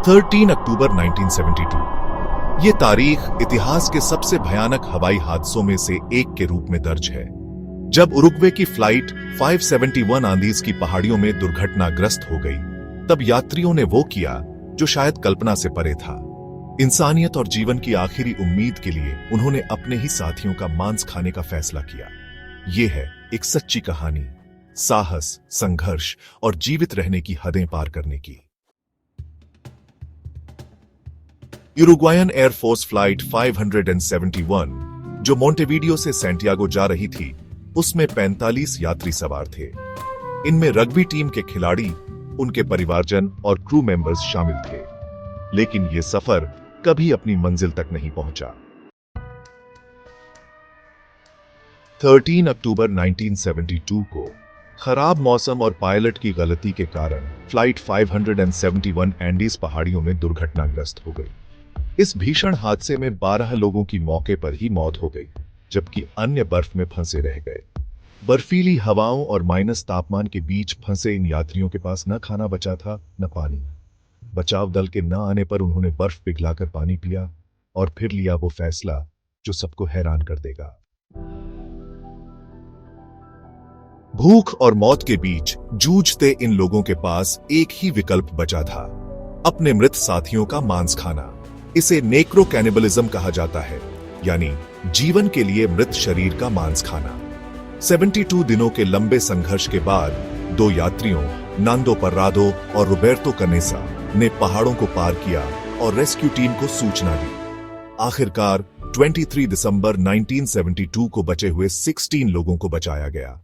13 अक्टूबर 1972 ये तारीख इतिहास के सबसे भयानक हवाई हादसों में से एक के रूप में दर्ज है, जब उरुग्वे की फ्लाइट 571 आंदीज की पहाड़ियों में दुर्घटनाग्रस्त हो गई। तब यात्रियों ने वो किया जो शायद कल्पना से परे था। इंसानियत और जीवन की आखिरी उम्मीद के लिए उन्होंने अपने ही साथियों का मांस खाने का फैसला किया। ये है एक सच्ची कहानी, साहस, संघर्ष और जीवित रहने की हदें पार करने की। यूरुग्वायन एयरफोर्स फ्लाइट 571 जो मोंटेवीडियो से सैंटियागो जा रही थी, उसमें 45 यात्री सवार थे। इनमें रग्बी टीम के खिलाड़ी, उनके परिवारजन और क्रू मेंबर्स शामिल थे। लेकिन यह सफर कभी अपनी मंजिल तक नहीं पहुंचा। 13 अक्टूबर 1972 को खराब मौसम और पायलट की गलती के कारण फ्लाइट 571 एंडीज पहाड़ियों में दुर्घटनाग्रस्त हो गई। इस भीषण हादसे में 12 लोगों की मौके पर ही मौत हो गई, जबकि अन्य बर्फ में फंसे रह गए। बर्फीली हवाओं और माइनस तापमान के बीच फंसे इन यात्रियों के पास न खाना बचा था, न पानी। बचाव दल के न आने पर उन्होंने बर्फ पिघलाकर पानी पिया और फिर लिया वो फैसला जो सबको हैरान कर देगा। भूख और मौत के बीच जूझते इन लोगों के पास एक ही विकल्प बचा था, अपने मृत साथियों का मांस खाना। इसे नेक्रो कैनिबलिज्म कहा जाता है, यानी जीवन के लिए मृत शरीर का मांस खाना। 72 दिनों के लंबे संघर्ष के बाद 2 यात्रियों नांदो पर्रादो और रोबर्टो कनेसा ने पहाड़ों को पार किया और रेस्क्यू टीम को सूचना दी। आखिरकार 23 दिसंबर 1972 को बचे हुए 16 लोगों को बचाया गया।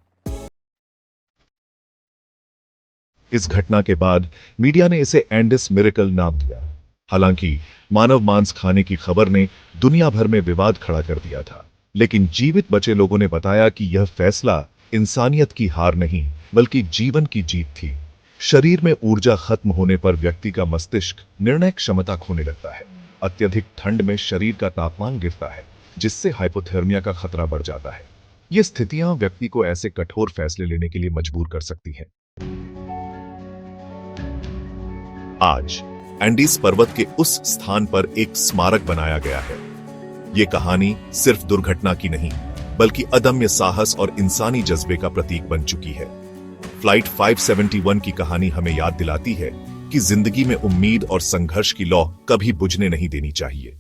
इस घटना के बाद मीडिया ने इसे एंडिस मिरेकल नाम दिया। हालांकि मानव मांस खाने की खबर ने दुनिया भर में विवाद खड़ा कर दिया था, लेकिन जीवित बचे लोगों ने बताया कि यह फैसला इंसानियत की हार नहीं, बल्कि जीवन की जीत थी। शरीर में ऊर्जा खत्म होने पर व्यक्ति का मस्तिष्क निर्णय क्षमता खोने लगता है। अत्यधिक ठंड में शरीर का तापमान गिरता है, जिससे हाइपोथर्मिया का खतरा बढ़ जाता है। ये स्थितियां व्यक्ति को ऐसे कठोर फैसले लेने के लिए मजबूर कर सकती हैं। आज एंडीज पर्वत के उस स्थान पर एक स्मारक बनाया गया है। ये कहानी सिर्फ दुर्घटना की नहीं, बल्कि अदम्य साहस और इंसानी जज्बे का प्रतीक बन चुकी है। फ्लाइट 571 की कहानी हमें याद दिलाती है कि जिंदगी में उम्मीद और संघर्ष की लौ कभी बुझने नहीं देनी चाहिए।